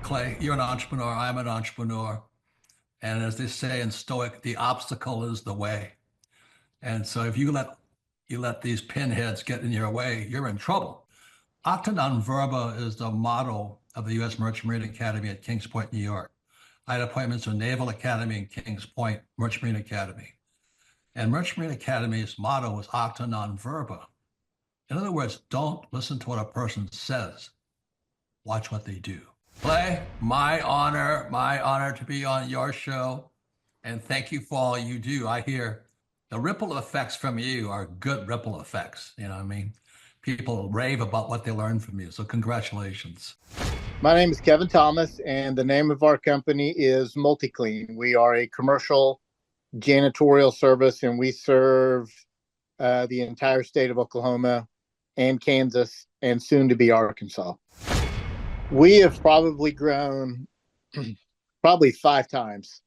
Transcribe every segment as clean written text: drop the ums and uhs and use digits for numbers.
Clay, you're an entrepreneur. I'm an entrepreneur. And as they say in Stoic, the obstacle is the way. And so if you let these pinheads get in your way, you're in trouble. Acta non verba is the motto of the U.S. Merchant Marine Academy at Kings Point, New York. I had appointments to Naval Academy and Kings Point Merchant Marine Academy. And Merchant Marine Academy's motto was acta non verba. In other words, don't listen to what a person says. Watch what they do. Clay, my honor to be on your show. And thank you for all you do. I hear the ripple effects from you are good ripple effects. You know what I mean? People rave about what they learn from you. So congratulations. My name is Kevin Thomas, and the name of our company is MultiClean. We are a commercial janitorial service, and we serve the entire state of Oklahoma and Kansas and soon to be Arkansas. We have probably grown probably 5 times.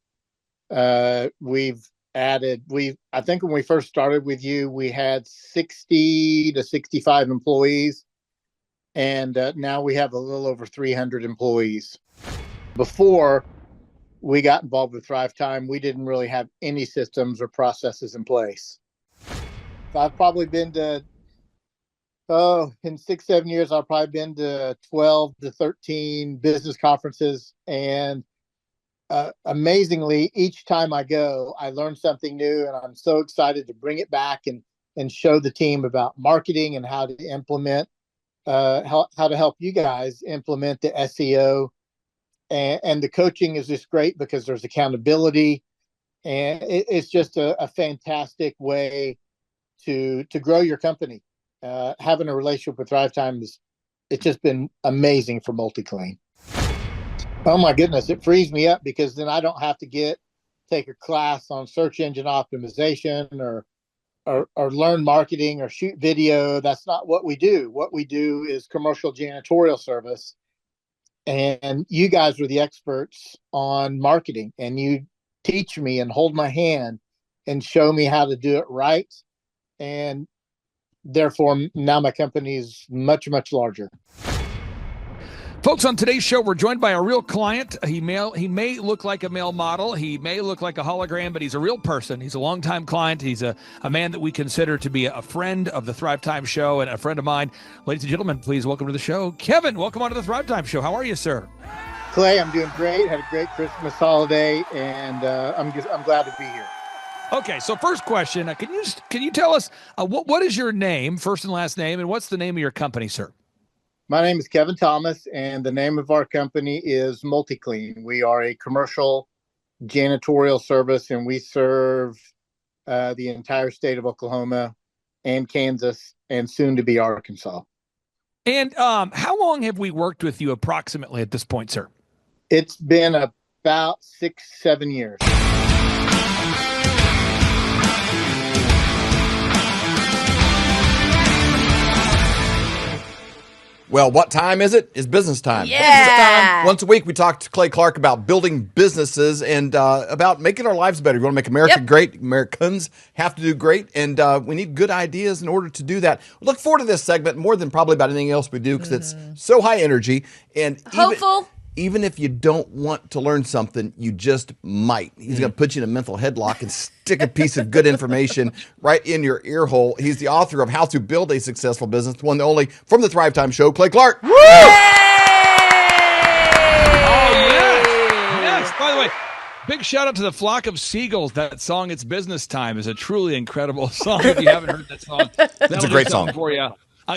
We've added, I think when we first started with you, we had 60 to 65 employees. And now we have a little over 300 employees. Before we got involved with Thrive Time, we didn't really have any systems or processes in place. I've probably been to, in 6-7 years, I've probably been to 12 to 13 business conferences. And amazingly, each time I go, I learn something new, and I'm so excited to bring it back and show the team about marketing and how to implement, how to help you guys implement the SEO. And the coaching is just great because there's accountability, and it's just a fantastic way to grow your company. Having a relationship with Thrive Time it's just been amazing for MultiClean. Oh my goodness, it frees me up because then I don't have to take a class on search engine optimization or learn marketing or shoot video. That's not what we do. What we do is commercial janitorial service. And you guys are the experts on marketing, and you teach me and hold my hand and show me how to do it right. And therefore, now my company is much, much larger. Folks, on today's show, we're joined by a real client. He may look like a male model. He may look like a hologram, but he's a real person. He's a longtime client. He's a man that we consider to be a friend of the Thrive Time Show and a friend of mine. Ladies and gentlemen, please welcome to the show, Kevin. Welcome on to the Thrive Time Show. How are you, sir? Clay, I'm doing great. Had a great Christmas holiday, and I'm glad to be here. Okay, so first question, can you tell us what is your name, first and last name, and what's the name of your company, sir? My name is Kevin Thomas, and the name of our company is MultiClean. We are a commercial janitorial service, and we serve the entire state of Oklahoma and Kansas and soon to be Arkansas. And how long have we worked with you approximately at this point, sir? It's been about 6-7 years. Well, what time is it? It's business time. Yeah. Business time. Once a week, we talk to Clay Clark about building businesses and about making our lives better. We want to make America great. Americans have to do great, and we need good ideas in order to do that. We look forward to this segment more than probably about anything else we do because it's so high energy. And hopeful. Even if you don't want to learn something, you just might. He's going to put you in a mental headlock and stick a piece of good information right in your ear hole. He's the author of How to Build a Successful Business, one and only from the Thrive Time Show, Clay Clark. Woo! Oh, yes. Yes. By the way, big shout out to the Flock of Seagulls. That song, It's Business Time, is a truly incredible song. If you haven't heard that song, it's a great song for you.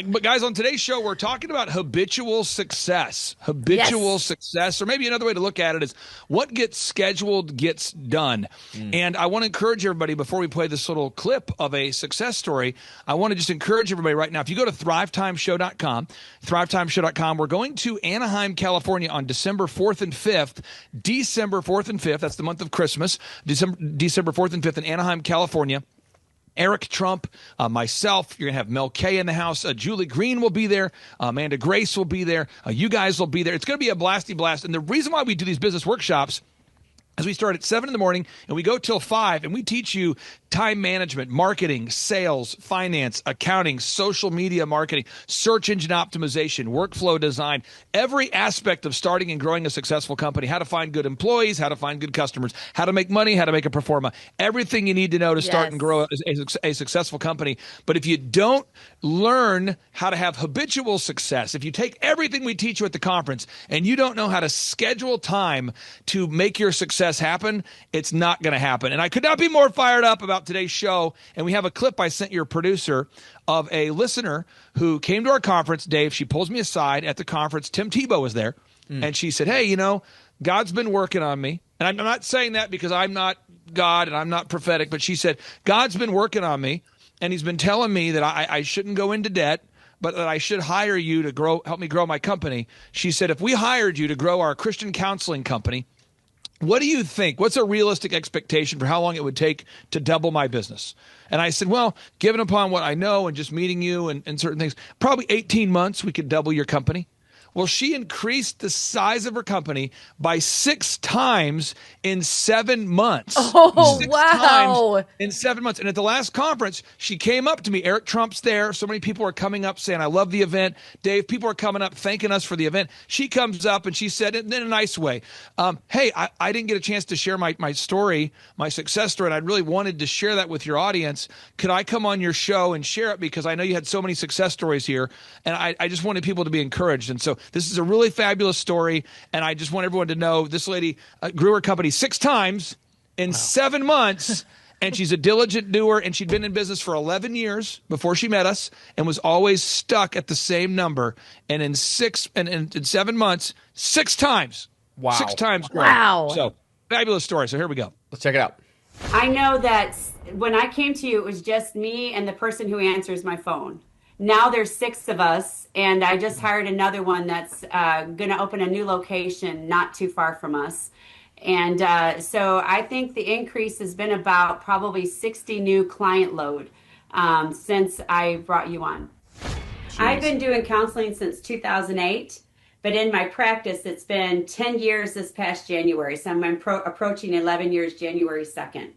But guys, on today's show, we're talking about habitual success. Habitual success, or maybe another way to look at it is what gets scheduled gets done. And I want to encourage everybody, before we play this little clip of a success story, I want to just encourage everybody right now. If you go to thrivetimeshow.com, thrivetimeshow.com, we're going to Anaheim, California on December 4th and 5th. December 4th and 5th, that's the month of Christmas. December 4th and 5th in Anaheim, California. Eric Trump, myself, you're going to have Mel K in the house. Julie Green will be there. Amanda Grace will be there. You guys will be there. It's going to be a blasty blast. And the reason why we do these business workshops as we start at 7 in the morning and we go till 5, and we teach you time management, marketing, sales, finance, accounting, social media marketing, search engine optimization, workflow design, every aspect of starting and growing a successful company, how to find good employees, how to find good customers, how to make money, how to make a pro forma, everything you need to know to start and grow a successful company. But if you don't learn how to have habitual success, if you take everything we teach you at the conference and you don't know how to schedule time to make your success happen, it's not going to happen. And I could not be more fired up about today's show. And we have a clip I sent your producer of a listener who came to our conference. Dave, she pulls me aside at the conference. Tim Tebow was there. And she said, hey, God's been working on me. And I'm not saying that because I'm not God and I'm not prophetic, but she said, God's been working on me. And he's been telling me that I shouldn't go into debt, but that I should hire you to help me grow my company. She said, if we hired you to grow our Christian counseling company, what do you think? What's a realistic expectation for how long it would take to double my business? And I said, well, given upon what I know and just meeting you and certain things, probably 18 months we could double your company. Well, she increased the size of her company by 6 times in 7 months. Oh, 6 wow. times in 7 months. And at the last conference, she came up to me. Eric Trump's there. So many people are coming up saying, I love the event. Dave, people are coming up thanking us for the event. She comes up and she said in a nice way, hey, I didn't get a chance to share my story, my success story, and I really wanted to share that with your audience. Could I come on your show and share it? Because I know you had so many success stories here, and I just wanted people to be encouraged. And so this is a really fabulous story, and I just want everyone to know this lady grew her company 6 times in 7 months, and she's a diligent doer, and she'd been in business for 11 years before she met us and was always stuck at the same number. And in 7 months, 6 times. Wow. 6 times growth. Wow. So fabulous story. So here we go. Let's check it out. I know that when I came to you, it was just me and the person who answers my phone. Now there's 6 of us, and I just hired another one that's going to open a new location not too far from us. And so I think the increase has been about probably 60 new client load since I brought you on. I've been doing counseling since 2008, but in my practice, it's been 10 years this past January. So I'm approaching 11 years January 2nd.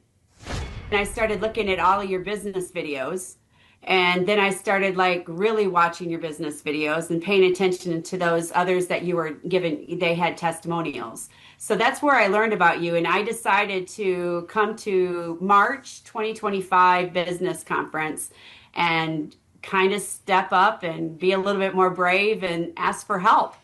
And I started looking at all of your business videos. And then I started really watching your business videos and paying attention to those others that you were given. They had testimonials. So that's where I learned about you. And I decided to come to March 2025 business conference and kind of step up and be a little bit more brave and ask for help.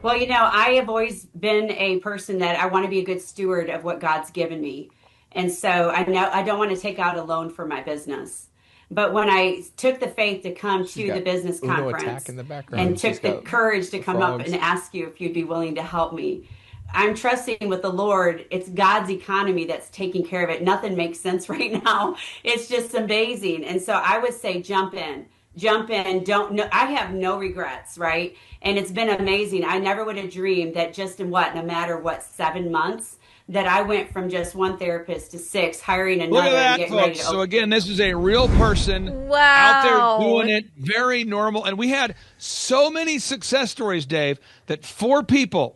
Well, I have always been a person that I want to be a good steward of what God's given me. And so I know I don't want to take out a loan for my business. But when I took the faith to come to the business conference and took the courage to come up and ask you if you'd be willing to help me, I'm trusting with the Lord. It's God's economy that's taking care of it. Nothing makes sense right now. It's just amazing. And so I would say jump in. I have no regrets, right? And it's been amazing. I never would have dreamed that just in no matter 7 months, that I went from just one therapist to 6, hiring another. Look at that, and getting ready folks. to So again, this is a real person out there doing it, very normal. And we had so many success stories, Dave, that 4 people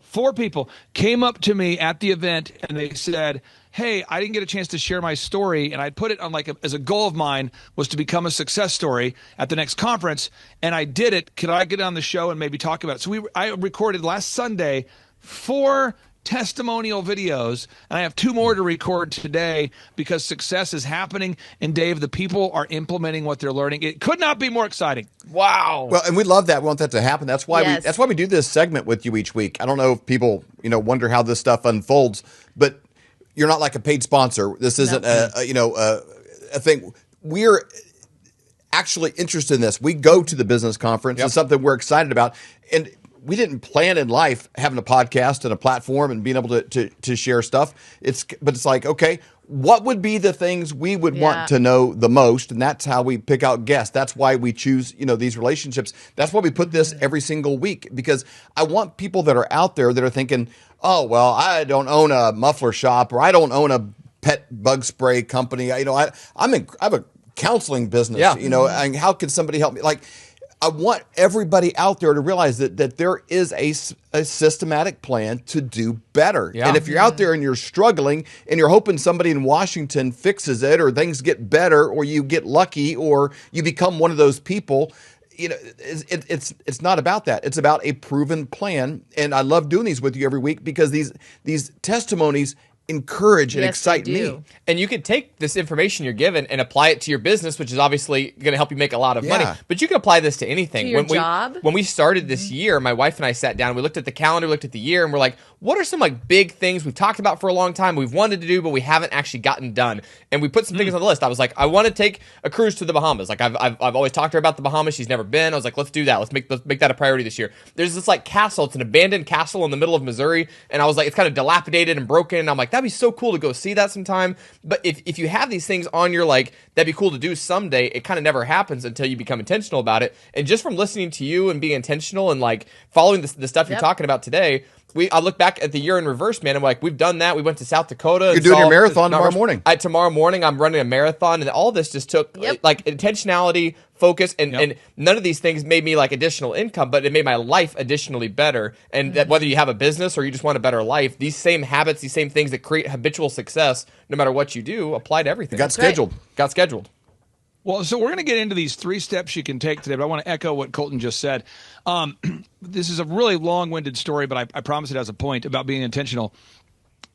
came up to me at the event and they said, hey, I didn't get a chance to share my story, and I put it on as a goal of mine was to become a success story at the next conference, and I did it. Could I get on the show and maybe talk about it? So I recorded last Sunday 4 testimonial videos, and I have 2 more to record today because success is happening, and Dave, the people are implementing what they're learning. It could not be more exciting. Wow. Well, and we love that. We want that to happen. That's why we do this segment with you each week. I don't know if people, wonder how this stuff unfolds, but you're not like a paid sponsor. This isn't a thing. We're actually interested in this. We go to the business conference. It's something we're excited about. And we didn't plan in life having a podcast and a platform and being able to share stuff. But it's like, okay, what would be the things we would want to know the most? And that's how we pick out guests. That's why we choose, these relationships. That's why we put this every single week, because I want people that are out there that are thinking, oh, well, I don't own a muffler shop, or I don't own a pet bug spray company. I have a counseling business, and how can somebody help me? I want everybody out there to realize that there is a systematic plan to do better. Yeah. And if you're out there and you're struggling and you're hoping somebody in Washington fixes it or things get better or you get lucky or you become one of those people, it's not about that. It's about a proven plan. And I love doing these with you every week because these testimonies encourage and excite me. And you can take this information you're given and apply it to your business, which is obviously going to help you make a lot of money. But you can apply this to anything. To your job? When we started this year, my wife and I sat down, we looked at the calendar, looked at the year, and we're like, what are some like big things we've talked about for a long time, we've wanted to do, but we haven't actually gotten done? And we put some things on the list. I was like, I want to take a cruise to the Bahamas. Like I've always talked to her about the Bahamas. She's never been. I was like, let's do that. Let's make that a priority this year. There's this like castle. It's an abandoned castle in the middle of Missouri. And I was like, it's kind of dilapidated and broken. And I'm like, that'd be so cool to go see that sometime. But if you have these things on your like, that'd be cool to do someday, it kind of never happens until you become intentional about it. And just from listening to you and being intentional and like following the stuff you're talking about today, I look back at the year in reverse, man. I'm like, we've done that. We went to South Dakota. You're doing your marathon tomorrow morning. Tomorrow morning, I'm running a marathon, and all this just took like intentionality, focus, and none of these things made me like additional income, but it made my life additionally better. And that whether you have a business or you just want a better life, these same habits, these same things that create habitual success, no matter what you do, apply to everything. Got scheduled. Got scheduled. Well, so we're going to get into these 3 steps you can take today, but I want to echo what Colton just said. This is a really long-winded story, but I promise it has a point about being intentional.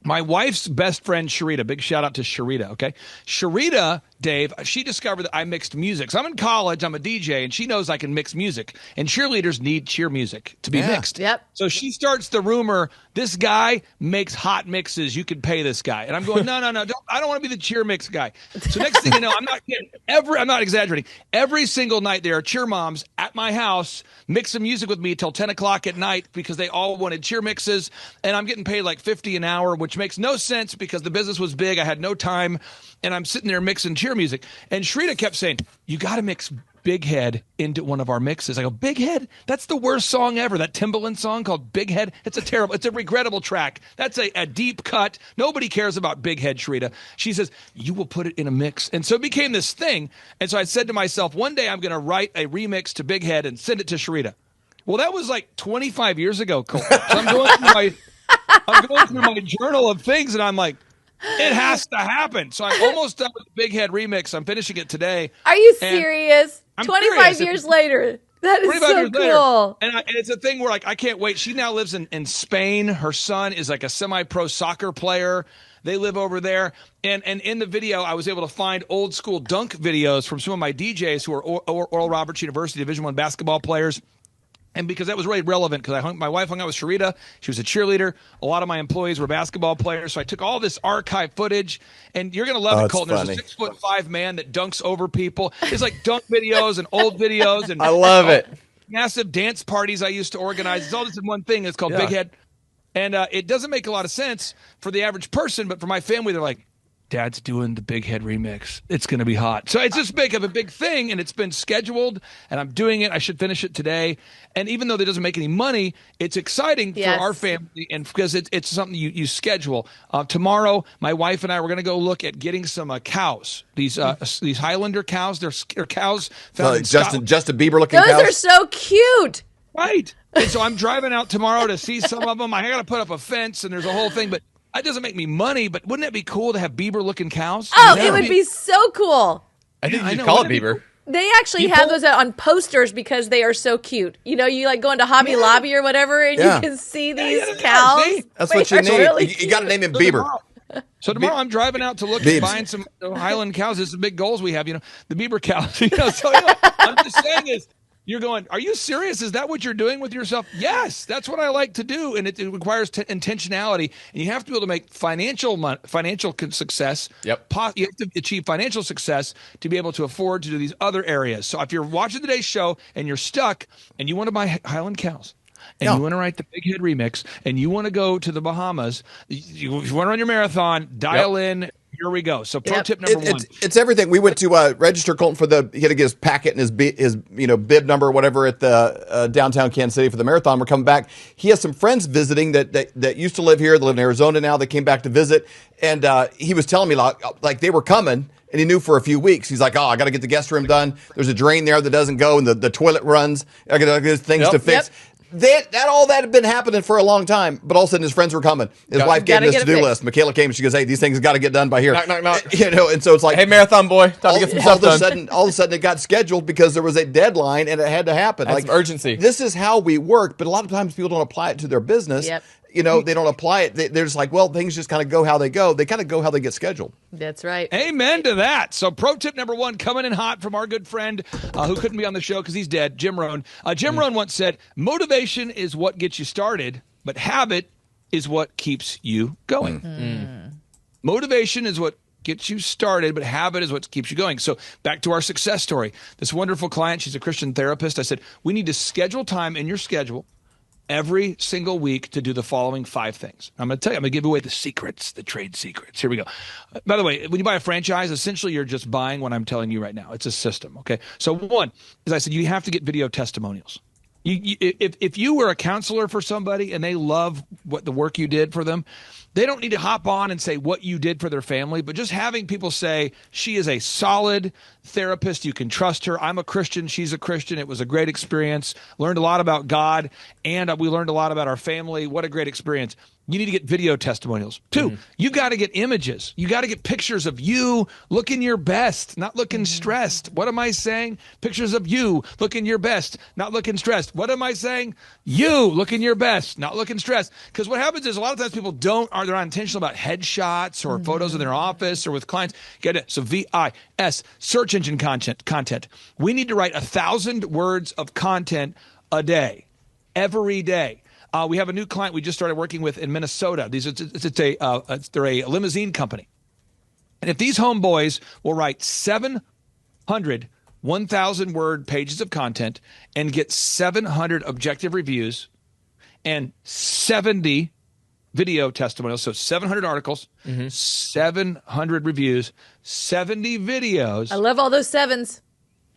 My wife's best friend, Sharita, big shout out to Sharita, okay? Sharita, Dave, she discovered that I mixed music. So I'm in college, I'm a DJ, and she knows I can mix music. And cheerleaders need cheer music to be mixed. Yep. So she starts the rumor, this guy makes hot mixes, you could pay this guy. And I'm going, no, I don't want to be the cheer mix guy. So next thing you know, I'm not kidding. I'm not exaggerating. Every single night there are cheer moms at my house mixing music with me till 10 o'clock at night because they all wanted cheer mixes. And I'm getting paid like $50 an hour, which makes no sense because the business was big. I had no time. And I'm sitting there mixing cheer music. And Shrita kept saying, you got to mix Big Head into one of our mixes. I go, Big Head? That's the worst song ever. That Timbaland song called Big Head. It's a regrettable track. That's a deep cut. Nobody cares about Big Head, Shrita. She says, you will put it in a mix. And so it became this thing. And so I said to myself, one day I'm going to write a remix to Big Head and send it to Shrita. Well, that was like 25 years ago, Cole. So I'm going through my journal of things, and I'm like, it has to happen. So I'm almost done with the Big Head remix. I'm finishing it today. Are you serious? I'm 25 serious. years later. That is so cool. And it's a thing where like I can't wait. She now lives in Spain. Her son is like a semi-pro soccer player. They live over there. And in the video, I was able to find old school dunk videos from some of my DJs who are Oral Roberts University Division I basketball players. And because that was really relevant, because my wife hung out with Sharita. She was a cheerleader. A lot of my employees were basketball players. So I took all this archive footage, and you're going to love it, Colton. There's a 6'5" man that dunks over people. It's like dunk videos and old videos. And I love it. Massive dance parties I used to organize. It's all this in one thing. It's called Big Head. And it doesn't make a lot of sense for the average person, but for my family, they're like, Dad's doing the Big Head remix. It's going to be hot. So it's just big of a big thing, and it's been scheduled, and I'm doing it. I should finish it today. And even though that doesn't make any money, it's exciting for our family, and because it's something you schedule. Tomorrow, my wife and I were going to go look at getting some cows. These Highlander cows. They're cows found in Justin Bieber looking Those cows. are so cute. Right. And so I'm driving out tomorrow to see some of them. I got to put up a fence, and there's a whole thing, but that doesn't make me money, but wouldn't it be cool to have Bieber-looking cows? Oh, it would be so cool. I think you should call it Bieber. They actually have those on posters because they are so cute. You know, you like go into Hobby Lobby or whatever, and you can see these cows. See? That's what you need. Really You got to name him Bieber. So tomorrow I'm driving out to look at buying some Highland cows. This is the big goals we have, the Bieber cows. So I'm just saying is, you're going, are you serious? Is that what you're doing with yourself? Yes, that's what I like to do, and it requires intentionality. And you have to be able to make financial success. Yep. You have to achieve financial success to be able to afford to do these other areas. So if you're watching today's show and you're stuck and you want to buy Highland cows, and you want to write the Big Head remix, and you want to go to the Bahamas, you want to run your marathon, dial in. Here we go. So pro tip number one. It's everything. We went to register Colton for he had to get his packet and his bib number or whatever at the downtown Kansas City for the marathon. We're coming back. He has some friends visiting that used to live here. They live in Arizona now. They came back to visit, and he was telling me like they were coming. And he knew for a few weeks. He's like, oh, I got to get the guest room done. There's a drain there that doesn't go, and the toilet runs. I got things to fix. All that had been happening for a long time, but all of a sudden his friends were coming. His wife gave him this to-do list. Michaela came and she goes, hey, these things got to get done by here. Knock, knock, knock. And so it's like, hey, marathon boy, time to get some stuff done. All of a sudden it got scheduled because there was a deadline and it had to happen. That's urgency. This is how we work, but a lot of times people don't apply it to their business. Yep. They don't apply it. They're just like, well, things just kind of go how they go. They kind of go how they get scheduled. That's right. Amen to that. So pro tip number 1, coming in hot from our good friend who couldn't be on the show because he's dead, Jim Rohn. Jim Rohn once said, motivation is what gets you started, but habit is what keeps you going. Motivation is what gets you started, but habit is what keeps you going. So back to our success story. This wonderful client, she's a Christian therapist. I said, we need to schedule time in your schedule every single week to do the following 5 things. I'm going to tell you, I'm going to give away the secrets, the trade secrets. Here we go. By the way, when you buy a franchise, essentially you're just buying what I'm telling you right now. It's a system, okay? So 1, as I said, you have to get video testimonials. If you were a counselor for somebody and they love what the work you did for them, they don't need to hop on and say what you did for their family, but just having people say, she is a solid therapist. You can trust her. I'm a Christian. She's a Christian. It was a great experience. Learned a lot about God, and we learned a lot about our family. What a great experience. You need to get video testimonials. 2, you got to get images. You got to get pictures of you looking your best, not looking stressed. What am I saying? Pictures of you looking your best, not looking stressed. What am I saying? You looking your best, not looking stressed. Because what happens is a lot of times people they're not intentional about headshots or photos in their office or with clients. Get it? So VIS, search engine content. We need to write 1,000 words of content a day, every day. We have a new client we just started working with in Minnesota. They're a limousine company. And if these homeboys will write 700 1,000-word pages of content and get 700 objective reviews and 70 video testimonials, so 700 articles, 700 reviews, 70 videos. I love all those 7s.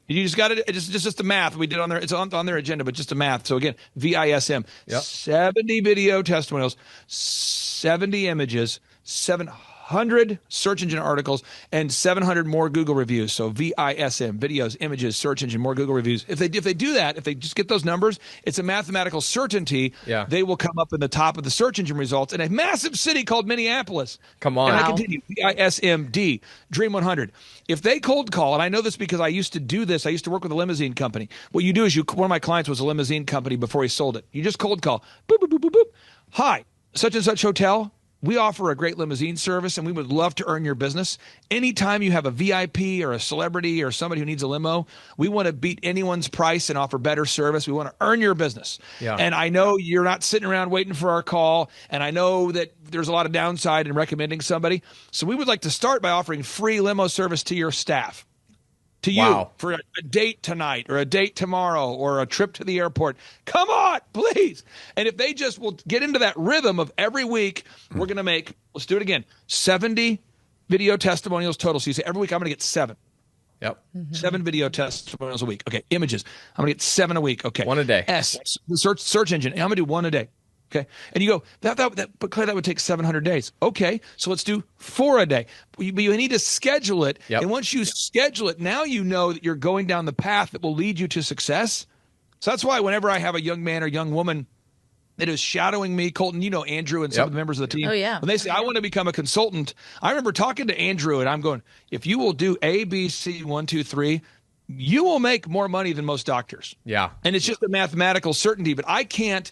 You just got it. It's just the math we did on there. It's on their agenda, but just the math. So again, VISM, 70 video testimonials, 70 images, 700 search engine articles, and 700 more Google reviews. So VISM, videos, images, search engine, more Google reviews. If they do that, if they just get those numbers, it's a mathematical certainty. Yeah. They will come up in the top of the search engine results in a massive city called Minneapolis. Come on. And I Wow. continue. VISMD, Dream 100. If they cold call, and I know this because I used to do this, I used to work with a limousine company. What you do is one of my clients was a limousine company before he sold it. You just cold call. Boop, boop, boop, boop, boop. Hi, such and such hotel. We offer a great limousine service, and we would love to earn your business. Anytime you have a VIP or a celebrity or somebody who needs a limo, we want to beat anyone's price and offer better service. We want to earn your business. Yeah. And I know you're not sitting around waiting for our call, and I know that there's a lot of downside in recommending somebody. So we would like to start by offering free limo service to your staff. To you Wow. for a date tonight or a date tomorrow or a trip to the airport. Come on, please. And if they just will get into that rhythm of every week, we're going to make, let's do it again, 70 video testimonials total. So you say every week I'm going to get 7. Yep. 7 video testimonials a week. Okay, images. I'm going to get 7 a week. Okay. 1 a day. The search engine. I'm going to do 1 a day. Okay. And you go, but Clay, that would take 700 days. Okay. So let's do 4 a day. But you need to schedule it. Yep. And once you schedule it, now you know that you're going down the path that will lead you to success. So that's why whenever I have a young man or young woman that is shadowing me, Colton, you know Andrew and some of the members of the team. Oh, yeah. When they say, I want to become a consultant, I remember talking to Andrew and I'm going, if you will do A, B, C, 1, 2, 3, you will make more money than most doctors. Yeah. And it's just a mathematical certainty, but I can't,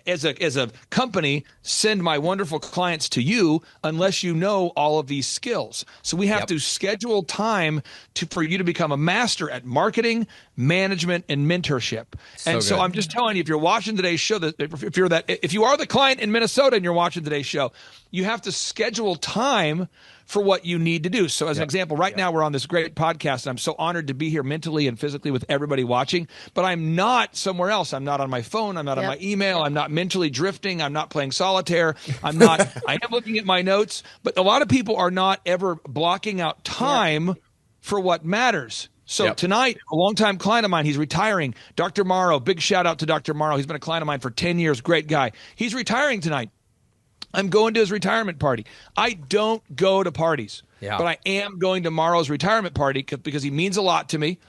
as a company, send my wonderful clients to you unless you know all of these skills. So we have to schedule time for you to become a master at marketing, management, and mentorship. And so good. I'm just telling you, if you're watching today's show, if you are the client in Minnesota and you're watching today's show, you have to schedule time for what you need to do. So as an example, right now we're on this great podcast, and I'm so honored to be here mentally and physically with everybody watching, but I'm not somewhere else. I'm not on my phone. I'm not on my email. I'm not mentally drifting. I'm not playing solitaire. I am looking at my notes, but a lot of people are not ever blocking out time for what matters. So tonight, a longtime client of mine, he's retiring, Dr. Morrow. Big shout out to Dr. Morrow. He's been a client of mine for 10 years. Great guy. He's retiring tonight. I'm going to his retirement party. I don't go to parties. Yeah. but I am going to Morrow's retirement party because he means a lot to me.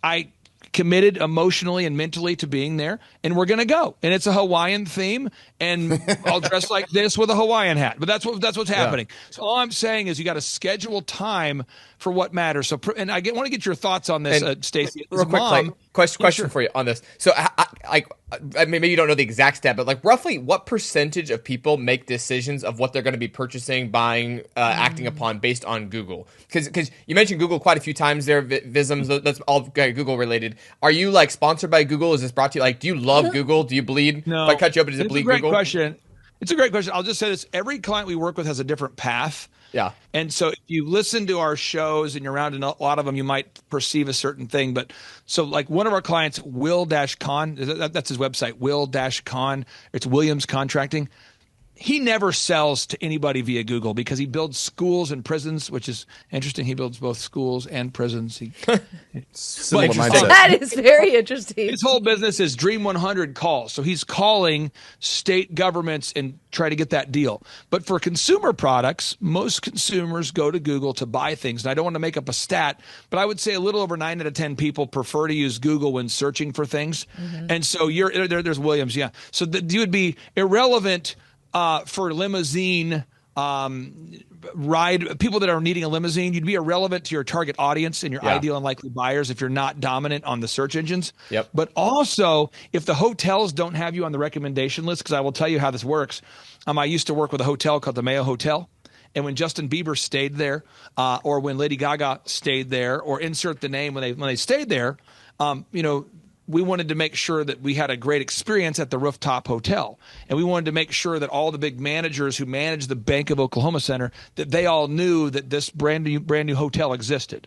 I committed emotionally and mentally to being there, and we're going to go. And it's a Hawaiian theme, and I'll dress like this with a Hawaiian hat. But that's what's happening. So all I'm saying is you got to schedule time for what matters. So, and I want to get your thoughts on this, Stacey. Real quick, Clay, question for you on this. So, maybe you don't know the exact stat, but like roughly what percentage of people make decisions of what they're going to be purchasing, buying, acting upon based on Google? Because you mentioned Google quite a few times there, Visms, that's all Google related. Are you like sponsored by Google? Is this brought to you? Like, do you love Google? Do you bleed? No. If I cut you open, does it bleed Google? It's a great question. I'll just say this. Every client we work with has a different path. Yeah. And so if you listen to our shows and you're around in a lot of them, you might perceive a certain thing. But so like one of our clients, Will-Con, that's his website, Will-Con, it's Williams Contracting. He never sells to anybody via Google because he builds schools and prisons, which is interesting. He builds both schools and prisons. Similar mindset. That is very interesting. His whole business is Dream 100 calls. So he's calling state governments and try to get that deal. But for consumer products, most consumers go to Google to buy things. And I don't want to make up a stat, but I would say a little over 9 out of 10 people prefer to use Google when searching for things. And so there's Williams, yeah. So you would be irrelevant for limousine ride, people that are needing a limousine. You'd be irrelevant to your target audience and your ideal and likely buyers if you're not dominant on the search engines. Yep. But also, if the hotels don't have you on the recommendation list, because I will tell you how this works. I used to work with a hotel called the Mayo Hotel. And when Justin Bieber stayed there, or when Lady Gaga stayed there, or insert the name when they stayed there, we wanted to make sure that we had a great experience at the rooftop hotel. And we wanted to make sure that all the big managers who manage the Bank of Oklahoma Center, that they all knew that this brand new hotel existed.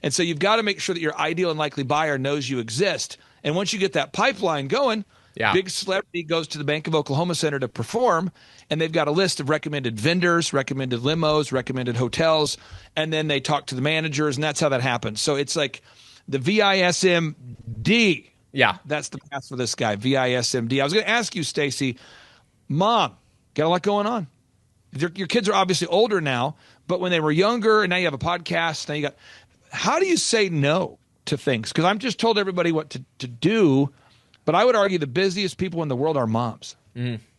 And so you've got to make sure that your ideal and likely buyer knows you exist. And once you get that pipeline going, big celebrity goes to the Bank of Oklahoma Center to perform, and they've got a list of recommended vendors, recommended limos, recommended hotels, and then they talk to the managers, and that's how that happens. So it's like the VISMD. Yeah. That's the path for this guy, VISMD. I was going to ask you, Stacey, Mom, got a lot going on. Your kids are obviously older now, but when they were younger, and now you have a podcast, how do you say no to things? Because I'm just told everybody what to do, but I would argue the busiest people in the world are moms.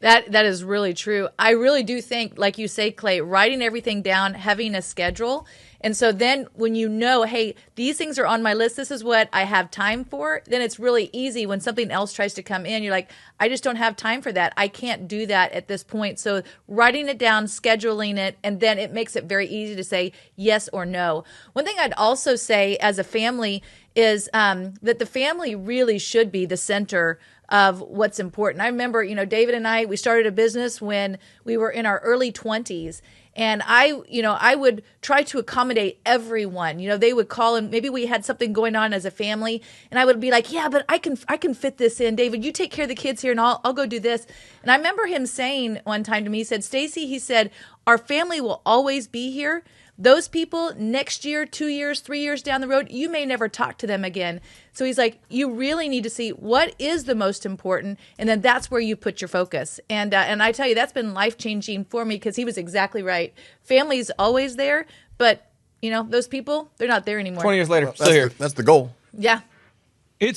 That is really true. I really do think, like you say, Clay, writing everything down, having a schedule. And so then when you know, hey, these things are on my list, this is what I have time for, then it's really easy when something else tries to come in. You're like, I just don't have time for that. I can't do that at this point. So writing it down, scheduling it, and then it makes it very easy to say yes or no. One thing I'd also say as a family is that the family really should be the center of what's important. I remember, David and I, we started a business when we were in our early 20s. And I would try to accommodate everyone. They would call and maybe we had something going on as a family. And I would be like, yeah, but I can fit this in. David, you take care of the kids here and I'll go do this. And I remember him saying one time to me, he said, Stacey, he said, our family will always be here. Those people next year, 2 years, 3 years down the road, you may never talk to them again. So he's like, you really need to see what is the most important, and then that's where you put your focus. And I tell you, that's been life-changing for me because he was exactly right. Family's always there, but, those people, they're not there anymore. 20 years later, still here. That's the goal. Yeah. I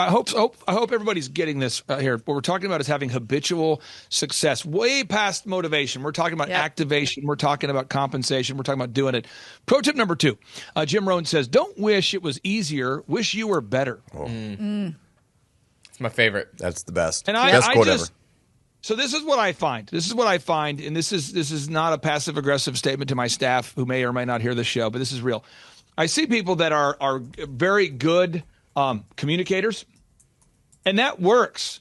hope everybody's getting this here. What we're talking about is having habitual success, way past motivation. We're talking about activation. We're talking about compensation. We're talking about doing it. Pro tip number 2, Jim Rohn says, don't wish it was easier. Wish you were better. It's my favorite. That's the best. And Best quote ever. So this is what I find. And this is not a passive aggressive statement to my staff who may or may not hear this show, but this is real. I see people that are very good communicators, and that works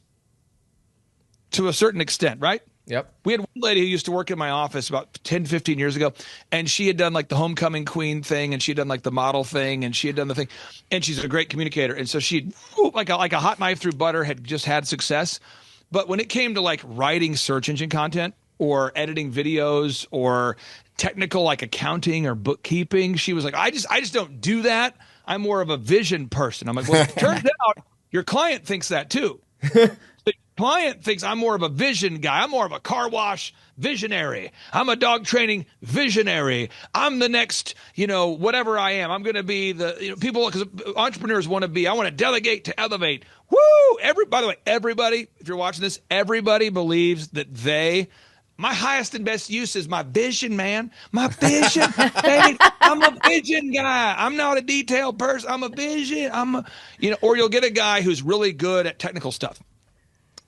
to a certain extent, right? Yep. We had one lady who used to work in my office about 10, 15 years ago, and she had done like the homecoming queen thing, and she had done like the model thing, and she had done the thing, and she's a great communicator. And so she, like a hot knife through butter, had just had success. But when it came to like writing search engine content or editing videos or technical like accounting or bookkeeping, she was like, I just don't do that. I'm more of a vision person. I'm like, well, it turns out your client thinks that too. client thinks I'm more of a vision guy. I'm more of a car wash visionary. I'm a dog training visionary. I'm the next, whatever I am. I'm going to be the, people, because entrepreneurs want to be, I want to delegate to elevate. Woo! By the way, everybody, if you're watching this, everybody believes that my highest and best use is my vision, man. My vision. Baby, I'm a vision guy. I'm not a detailed person. I'm a vision. Or you'll get a guy who's really good at technical stuff.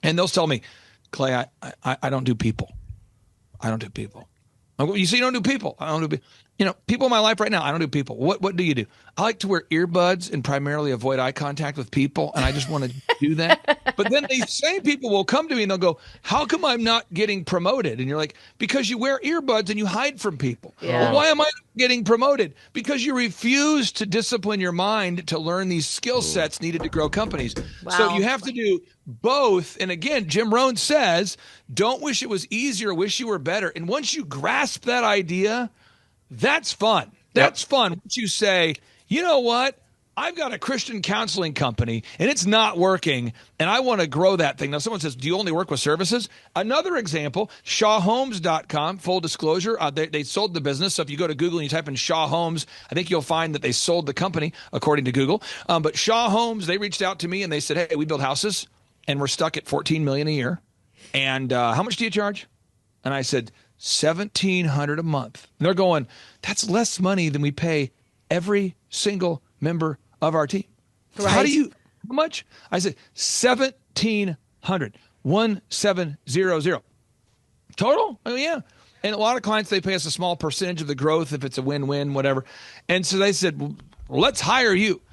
And they'll tell me, Clay, I don't do people. I don't do people. You say you don't do people. I don't do people. People in my life right now, I don't do people. What do you do? I like to wear earbuds and primarily avoid eye contact with people, and I just want to do that. But then these same people will come to me and they'll go, how come I'm not getting promoted? And you're like, because you wear earbuds and you hide from people. Yeah. Well, why am I not getting promoted? Because you refuse to discipline your mind to learn these skill sets needed to grow companies. Wow. So you have to do both. And again, Jim Rohn says, don't wish it was easier, wish you were better. And once you grasp that idea, that's fun. That's fun. Once you say, you know what? I've got a Christian counseling company and it's not working and I want to grow that thing. Now, someone says, do you only work with services? Another example, shawhomes.com, full disclosure, they sold the business. So if you go to Google and you type in Shaw Homes, I think you'll find that they sold the company, according to Google. But Shaw Homes, they reached out to me and they said, hey, we build houses and we're stuck at $14 million a year. And how much do you charge? And I said, $1,700 a month. And they're going, that's less money than we pay every single member of our team. Right. How much? I said, $1,700, 1700 total. Oh yeah. And a lot of clients, they pay us a small percentage of the growth if it's a win-win, whatever. And so they said, well, let's hire you.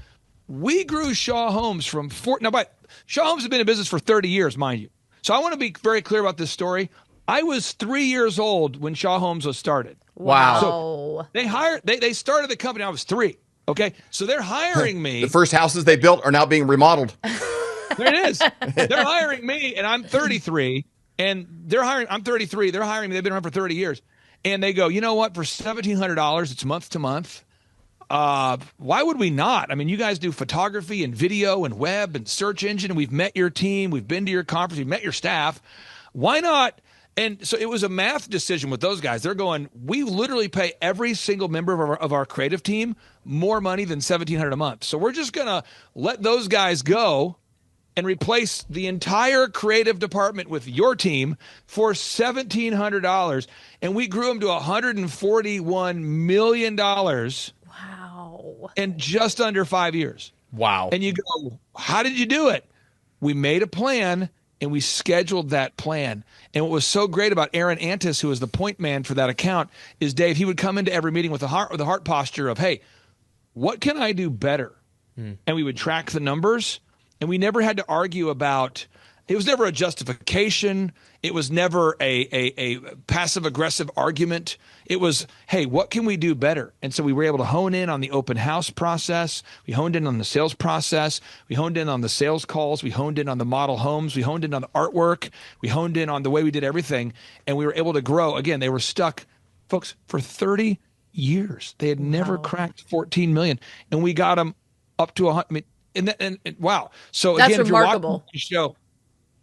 We grew Shaw Homes from Shaw Homes have been in business for 30 years, mind you. So I want to be very clear about this story. I was 3 years old when Shaw Homes was started. Wow. So they started the company. I was 3. Okay. So they're hiring me. The first houses they built are now being remodeled. There it is. They're hiring me and I'm 33 and I'm 33. They're hiring me. They've been around for 30 years. And they go, you know what? For $1,700, it's month to month. Why would we not? I mean, you guys do photography and video and web and search engine. And we've met your team. We've been to your conference. We've met your staff. Why not? And so it was a math decision with those guys. They're going, we literally pay every single member of our creative team more money than $1,700 a month. So we're just going to let those guys go and replace the entire creative department with your team for $1,700. And we grew them to $141 million. Wow. In just under 5 years. Wow. And you go, how did you do it? We made a plan and we scheduled that plan. And what was so great about Aaron Antis, who was the point man for that account, is Dave, he would come into every meeting with the heart posture of, hey, what can I do better? And we would track the numbers, and we never had to argue about, it was never a justification. It was never a passive-aggressive argument. It was, hey, what can we do better? And so we were able to hone in on the open house process. We honed in on the sales process. We honed in on the sales calls. We honed in on the model homes. We honed in on the artwork. We honed in on the way we did everything. And we were able to grow. Again, they were stuck, folks, for 30 years. They had never cracked 14 million. And we got them up to 100. I mean, and wow. So That's again, if remarkable. you're watching the show,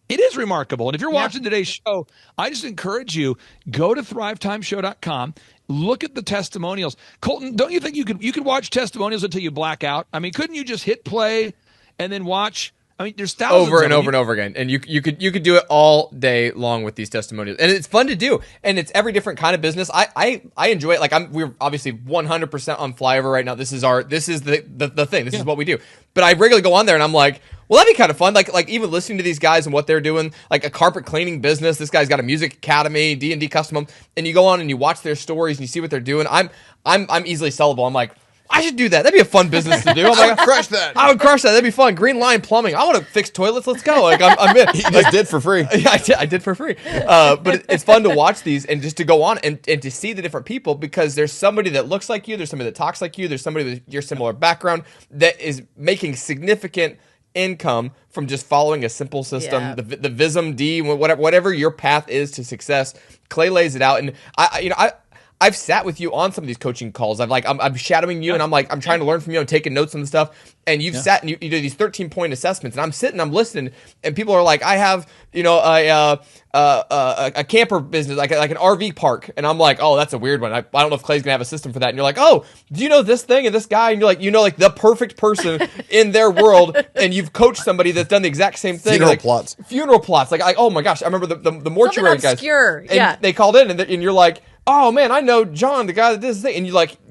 it is remarkable. And if you're watching today's show, I just encourage you, go to thrivetimeshow.com, look at the testimonials. Colton, don't you think you could watch testimonials until you black out? I mean, couldn't you just hit play and then watch? I mean, there's thousands over and of them. over and over again, and you could do it all day long with these testimonials, and it's fun to do, and it's every different kind of business. I enjoy it. Like we're obviously 100% on Flyover right now. This is the thing. This is what we do. But I regularly go on there, and I'm like, well, that'd be kind of fun. Like even listening to these guys and what they're doing, like a carpet cleaning business. This guy's got a music academy, D&D custom, and you go on and you watch their stories and you see what they're doing. I'm easily sellable. I'm like, I should do that. That'd be a fun business to do. I'm like, Crush that. I would crush that. That'd be fun. Green Line Plumbing. I want to fix toilets. Let's go. Like I'm in. He just did for free. Yeah, I did for free. But it's fun to watch these and just to go on and to see the different people, because there's somebody that looks like you, there's somebody that talks like you, there's somebody with your similar background that is making significant income from just following a simple system. Yeah. The VISM D, whatever your path is to success. Clay lays it out, and I've sat with you on some of these coaching calls. I'm shadowing you, and I'm trying to learn from you. I'm taking notes on the stuff, and you've sat and you do these 13-point assessments, and I'm sitting, I'm listening, and people are like, I have a camper business, like an RV park, and I'm like, oh, that's a weird one. I don't know if Clay's gonna have a system for that. And you're like, oh, do you know this thing and this guy? And you're like, like the perfect person in their world, and you've coached somebody that's done the exact same thing. Funeral plots. Like, oh my gosh, I remember the mortuary guys. Obscure. And they called in, and you're like, oh man, I know John, the guy that did this thing, and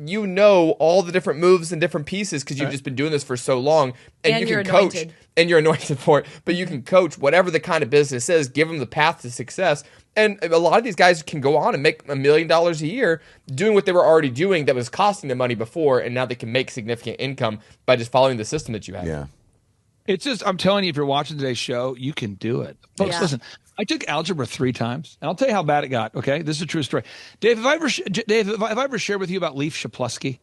you know all the different moves and different pieces because you've just been doing this for so long, and you can coach, anointed. and you're anointed for it. But you can coach whatever the kind of business is, give them the path to success. And a lot of these guys can go on and make $1 million a year doing what they were already doing that was costing them money before, and now they can make significant income by just following the system that you have. Yeah. It's just, I'm telling you, if you're watching today's show, you can do it. Folks, listen, I took algebra 3 times, and I'll tell you how bad it got, okay? This is a true story. Dave, have I ever shared with you about Leif Shaplusky?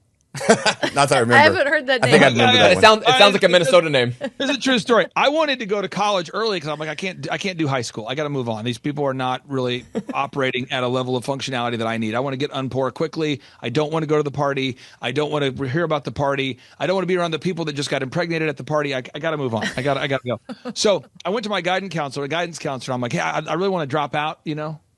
Not that I remember. I haven't heard that I think name. I remember that It one. sounds like a Minnesota name. It's a true story. I wanted to go to college early because I'm like, I can't do high school. I got to move on. These people are not really operating at a level of functionality that I need. I want to get unpoor quickly. I don't want to go to the party. I don't want to hear about the party. I don't want to be around the people that just got impregnated at the party. I got to move on. I got to go. So I went to my guidance counselor. I'm like, hey, I really want to drop out,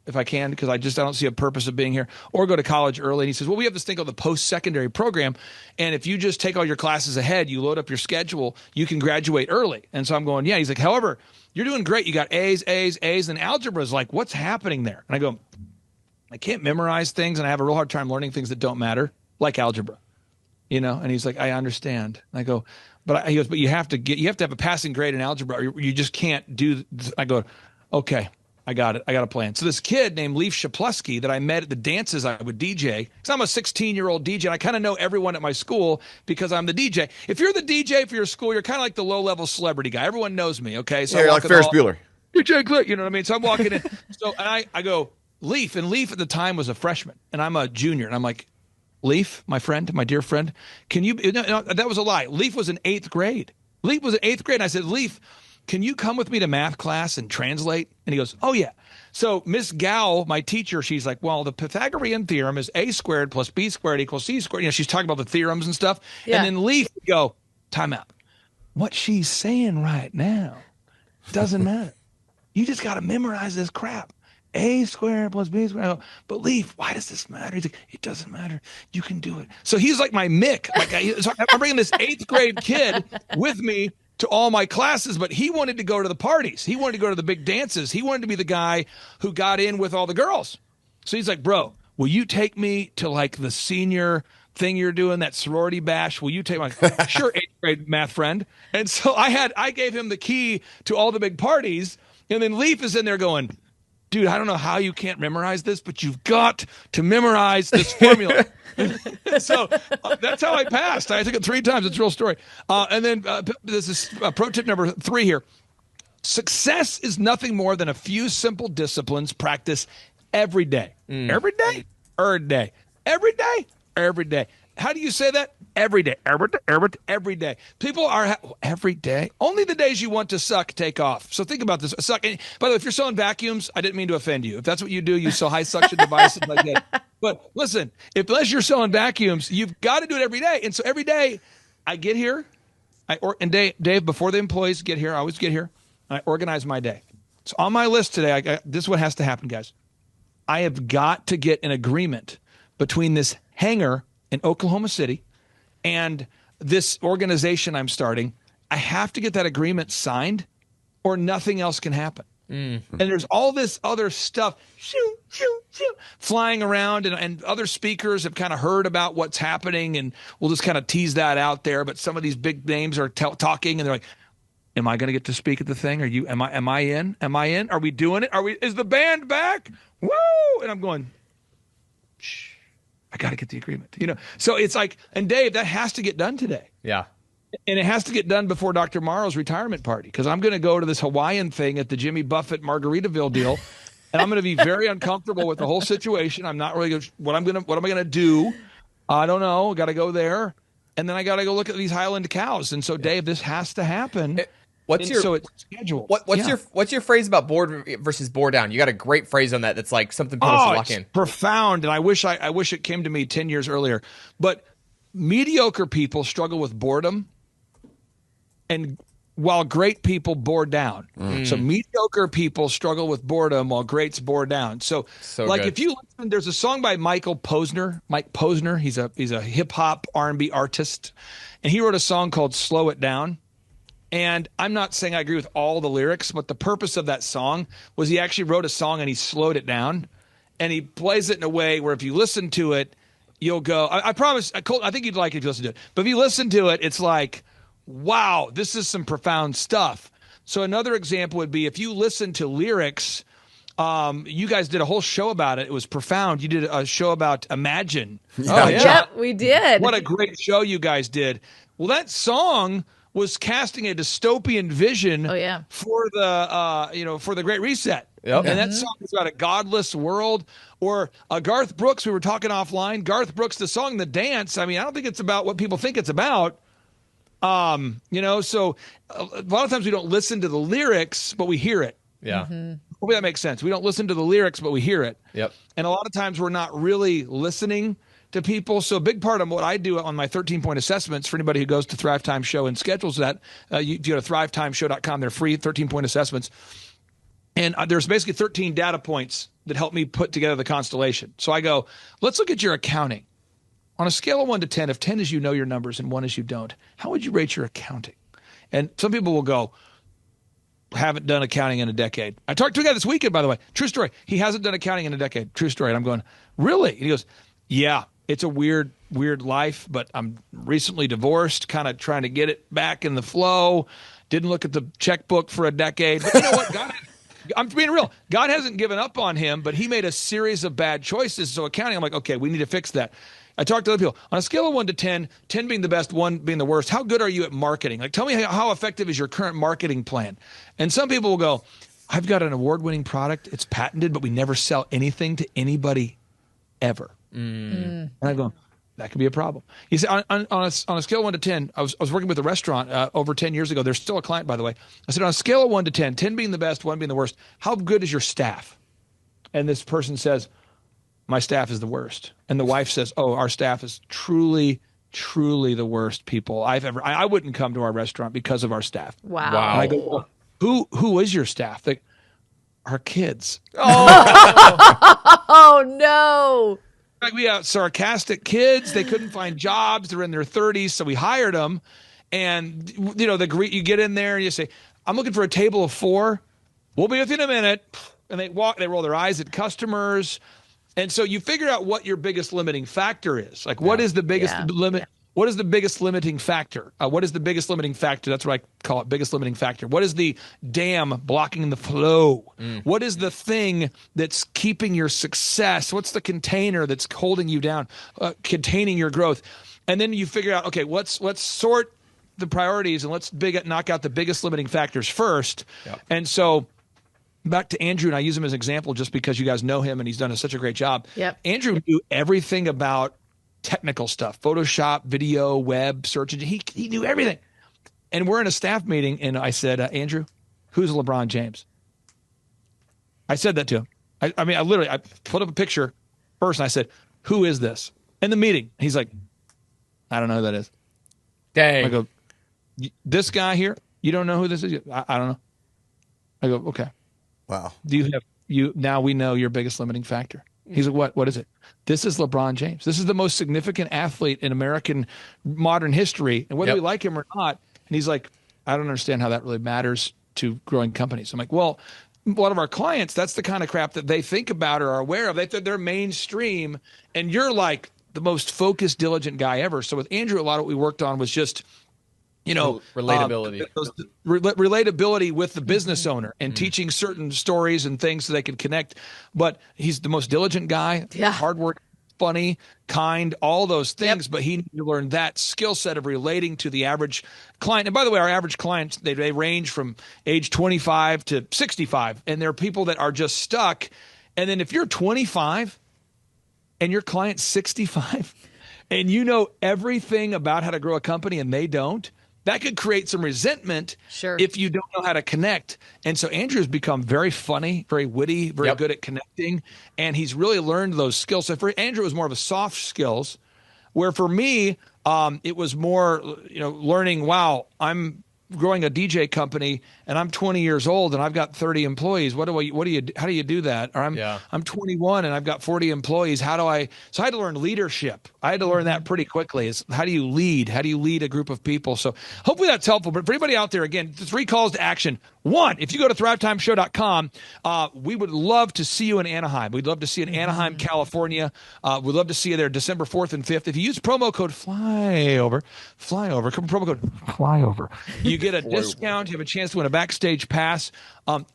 if I can, because I don't see a purpose of being here, or go to college early. And he says, well, we have this thing called the post-secondary program. And if you just take all your classes ahead, you load up your schedule, you can graduate early. And so I'm going, yeah. He's like, however, you're doing great. You got A's, and algebra is like, what's happening there? And I go, I can't memorize things, and I have a real hard time learning things that don't matter, like algebra, And he's like, I understand. And I go, he goes, but you have to have a passing grade in algebra, or you just can't do. I go, okay. I got it. I got a plan. So this kid named Leif Shaplusky that I met at the dances I would DJ, because I'm a 16-year-old DJ, and I kind of know everyone at my school because I'm the DJ. If you're the DJ for your school, you're kind of like the low-level celebrity guy. Everyone knows me, okay? So you're like Ferris Bueller. DJ Click, you know what I mean? So I'm walking in. And I go, Leif, and Leif at the time was a freshman, and I'm a junior, and I'm like, Leif, my friend, my dear friend, can you, no, that was a lie. Leif was in 8th grade. And I said, Leif, can you come with me to math class and translate? And he goes, oh, yeah. So Miss Gow, my teacher, she's like, well, the Pythagorean theorem is a squared plus b squared equals c squared. She's talking about the theorems and stuff. Yeah. And then Leif would go, time out. What she's saying right now doesn't matter. You just got to memorize this crap. A squared plus b squared. I go, but Leif, why does this matter? He's like, it doesn't matter. You can do it. So he's like my Mick. So I'm bringing this 8th grade kid with me to all my classes, but he wanted to go to the parties. He wanted to go to the big dances. He wanted to be the guy who got in with all the girls. So he's like, bro, will you take me to like the senior thing you're doing, that sorority bash? Will you take my sure 8th grade math friend? And so I gave him the key to all the big parties. And then Leif is in there going, dude, I don't know how you can't memorize this, but you've got to memorize this formula. So that's how I passed. I took it 3 times. It's a real story. And then this is pro tip number 3 here. Success is nothing more than a few simple disciplines practiced every day. Every day? Every day. Every day? Every day. How do you say that? Every day. Every day. People are every day. Only the days you want to suck take off. So think about this. Suck. By the way, if you're selling vacuums, I didn't mean to offend you. If that's what you do, you sell high suction devices like that. But listen, unless you're selling vacuums, you've got to do it every day. And so every day I get here, and Dave, before the employees get here, I always get here, I organize my day. So on my list today, this is what has to happen, guys. I have got to get an agreement between this hangar in Oklahoma City and this organization I'm starting. I have to get that agreement signed or nothing else can happen. And there's all this other stuff flying around, and other speakers have kind of heard about what's happening, and we'll just kind of tease that out there. But some of these big names are talking, and they're like, am I going to get to speak at the thing? Am I in? Are we doing it? Is the band back? Woo! And I'm going, shh, I got to get the agreement. So it's like, and Dave, that has to get done today. Yeah. And it has to get done before Dr. Morrow's retirement party, because I'm going to go to this Hawaiian thing at the Jimmy Buffett Margaritaville deal, and I'm going to be very uncomfortable with the whole situation. I'm not really what am I going to do? I don't know. Got to go there, and then I got to go look at these Highland cows. And so, Dave, this has to happen. So it's scheduled. What's your phrase about board versus bore down? You got a great phrase on that. That's like something people should lock in. Profound, and I wish it came to me 10 years earlier. But mediocre people struggle with boredom, and while great people bore down. So mediocre people struggle with boredom while greats bore down. So like good. if you listen, there's a song by Mike Posner. He's a hip hop R&B artist, and he wrote a song called Slow It Down. And I'm not saying I agree with all the lyrics, but the purpose of that song was he actually wrote a song and he slowed it down, and he plays it in a way where if you listen to it, you'll go, I promise, I think you'd like it if you listen to it. But if you listen to it, it's like, wow, this is some profound stuff. So another example would be if you listen to lyrics, you guys did a whole show about it. It was profound. You did a show about Imagine. Yep, we did. What a great show you guys did. Well, that song was casting a dystopian vision for the Great Reset. Yep. And that song is about a godless world. Or Garth Brooks, we were talking offline. Garth Brooks, the song The Dance, I mean, I don't think it's about what people think it's about. So a lot of times we don't listen to the lyrics, but we hear it. Yeah. Hopefully that makes sense. We don't listen to the lyrics, but we hear it. Yep. And a lot of times we're not really listening to people. So a big part of what I do on my 13-point assessments for anybody who goes to Thrive Time Show and schedules that, you go to thrivetimeshow.com. They're free 13-point assessments. And there's basically 13 data points that help me put together the constellation. So I go, let's look at your accounting. On a scale of 1 to 10, if 10 is you know your numbers and 1 is you don't, how would you rate your accounting? And some people will go, haven't done accounting in a decade. I talked to a guy this weekend, by the way. True story. He hasn't done accounting in a decade. True story. And I'm going, really? And he goes, yeah, it's a weird life, but I'm recently divorced, kind of trying to get it back in the flow. Didn't look at the checkbook for a decade. But you know what? I'm being real. God hasn't given up on him, but he made a series of bad choices. So accounting, I'm like, okay, we need to fix that. I talked to other people. On a scale of 1 to 10, 10 being the best, 1 being the worst, how good are you at marketing? Like, tell me how effective is your current marketing plan? And some people will go, I've got an award-winning product. It's patented, but we never sell anything to anybody ever. And I go, that could be a problem. You see, on a scale of 1 to 10, I was working with a restaurant over 10 years ago. They're still a client, by the way. I said, on a scale of 1 to 10, 10 being the best, 1 being the worst, how good is your staff? And this person says, my staff is the worst. And the wife says, oh, our staff is truly, truly the worst people I've ever. I wouldn't come to our restaurant because of our staff. Wow. And I go, well, who is your staff? They, our kids. Oh, no. Like, we got sarcastic kids. They couldn't find jobs. They're in their 30s, so we hired them. And you get in there and you say, "I'm looking for a table of 4. We'll be with you in a minute." And they roll their eyes at customers. And so you figure out what your biggest limiting factor is. Like, what is the biggest limit? What is the biggest limiting factor? What is the biggest limiting factor? That's what I call it, biggest limiting factor. What is the dam blocking the flow? What is the thing that's keeping your success? What's the container that's holding you down, containing your growth? And then you figure out, okay, let's sort the priorities and let's knock out the biggest limiting factors first. Yep. And so back to Andrew, and I use him as an example just because you guys know him and he's done such a great job. Yep. Andrew knew everything about technical stuff, Photoshop, video, web, search engine. He knew everything. And we're in a staff meeting, and I said, Andrew, who's LeBron James? I said that to him. I put up a picture first, and I said, who is this? In the meeting. He's like, I don't know who that is. Dang. I go, this guy here, you don't know who this is? I don't know. I go, okay. Wow. Now we know your biggest limiting factor. He's like, what is it? This is LeBron James. This is the most significant athlete in American modern history. And whether we like him or not, and he's like, I don't understand how that really matters to growing companies. I'm like, well, a lot of our clients, that's the kind of crap that they think about or are aware of. They're mainstream, and you're like the most focused, diligent guy ever. So with Andrew, a lot of what we worked on was just, relatability. Relatability with the business owner and teaching certain stories and things so they could connect. But he's the most diligent guy, hard work, funny, kind, all those things. But he needed to learn that skill set of relating to the average client. And by the way, our average clients, they range from age 25 to 65. And there are people that are just stuck. And then if you're 25 and your client's 65 and you know everything about how to grow a company and they don't, that could create some resentment Sure. if you don't know how to connect. And so Andrew's become very funny, very witty, very Yep. good at connecting, and he's really learned those skills. So for Andrew, it was more of a soft skills, where for me, it was more, learning, wow, I'm growing a DJ company and I'm 20 years old and I've got 30 employees. How do you do that? Or I'm 21 and I've got 40 employees. So I had to learn leadership. I had to learn that pretty quickly. Is how do you lead? How do you lead a group of people? So hopefully that's helpful. But for anybody out there, again, the 3 calls to action. 1, if you go to thrivetimeshow.com, we would love to see you in Anaheim. We'd love to see you in Anaheim, California. We'd love to see you there December 4th and 5th. If you use promo code flyover, promo code flyover, you get a discount. You have a chance to win a backstage pass.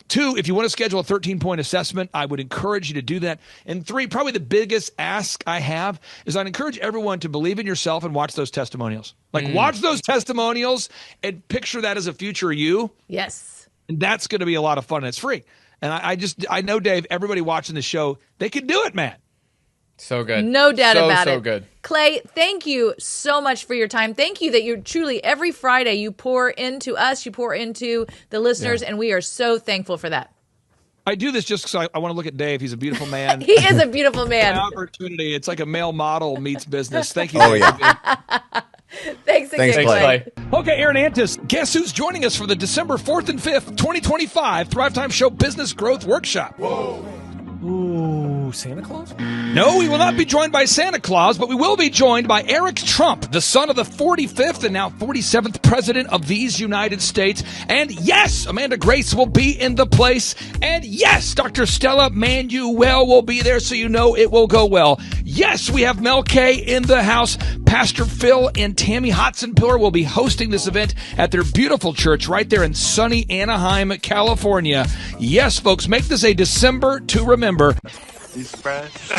2, if you want to schedule a 13-point assessment, I would encourage you to do that. And 3, probably the biggest ask I have is I'd encourage everyone to believe in yourself and watch those testimonials. Watch those testimonials and picture that as a future you. Yes. And that's going to be a lot of fun, and it's free. And I know, Dave, everybody watching the show, they can do it, man. So good. No doubt about it. So good. Clay, thank you so much for your time. Thank you that you're truly, every Friday, you pour into us, you pour into the listeners, and we are so thankful for that. I do this just because I want to look at Dave. He's a beautiful man. He is a beautiful man. An opportunity. It's like a male model meets business. Thank you. Oh, yeah. Thanks again, Thanks, Clay. Okay, Aaron Antis, guess who's joining us for the December 4th and 5th, 2025 Thrive Time Show Business Growth Workshop? Whoa. Ooh, Santa Claus? No, we will not be joined by Santa Claus, but we will be joined by Eric Trump, the son of the 45th and now 47th President of these United States. And yes, Amanda Grace will be in the place. And yes, Dr. Stella Manuel will be there, so you know it will go well. Yes, we have Mel K in the house. Pastor Phil and Tammy Hotzenpiller will be hosting this event at their beautiful church right there in sunny Anaheim, California. Yes, folks, make this a December to remember. You surprised?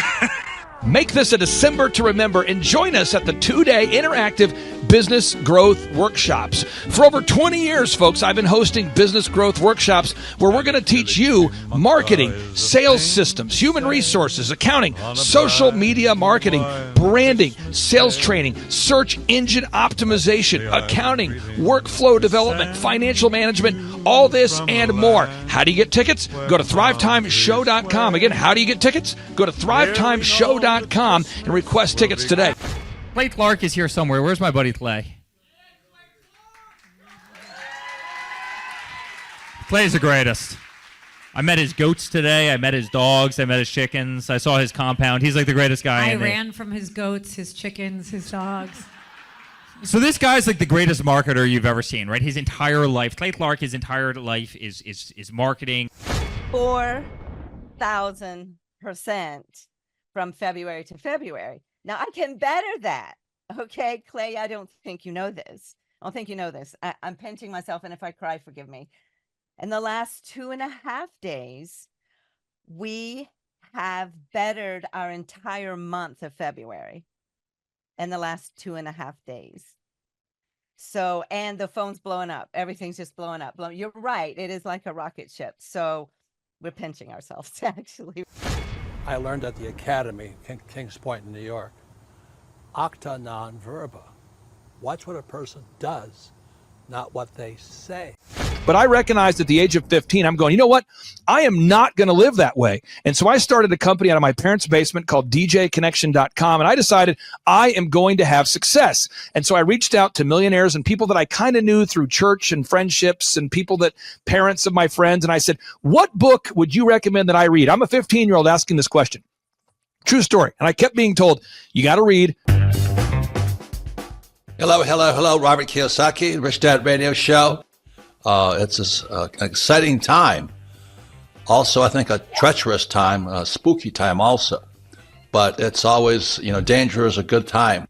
Make this a December to remember and join us at the 2-day interactive business growth workshops. For over 20 years, folks, I've been hosting business growth workshops where we're going to teach you marketing, sales systems, human resources, accounting, social media marketing, branding, sales training, search engine optimization, accounting, workflow development, financial management, all this and more. How do you get tickets? Go to thrivetimeshow.com. Again, how do you get tickets? Go to thrivetimeshow.com and request tickets today. Clay Clark is here somewhere. Where's my buddy Clay? Clay's the greatest. I met his goats today. I met his dogs. I met his chickens. I saw his compound. He's like the greatest guy. I ran from his goats, his chickens, his dogs. So this guy's like the greatest marketer you've ever seen, right? His entire life, Clay Clark, his entire life is marketing. 4,000% from February to February. Now I can better that. Okay, Clay, I don't think you know this. I don't think you know this. I'm pinching myself, and if I cry, forgive me. In the last 2.5 days, we have bettered our entire month of February in the last 2.5 days. So, and the phone's blowing up. Everything's just blowing up. You're right. It is like a rocket ship. So we're pinching ourselves, actually. I learned at the Academy, Kings Point in New York, acta non verba. Watch what a person does, not what they say. But I recognized at the age of 15, I'm going, you know what? I am not going to live that way. And so I started a company out of my parents' basement called DJconnection.com. And I decided I am going to have success. And so I reached out to millionaires and people that I kind of knew through church and friendships and people that parents of my friends. And I said, what book would you recommend that I read? I'm a 15-year-old asking this question. True story. And I kept being told, you got to read. Hello, Robert Kiyosaki, Rich Dad Radio Show. It's an exciting time. Also, I think a treacherous time, a spooky time also. But it's always, danger is a good time.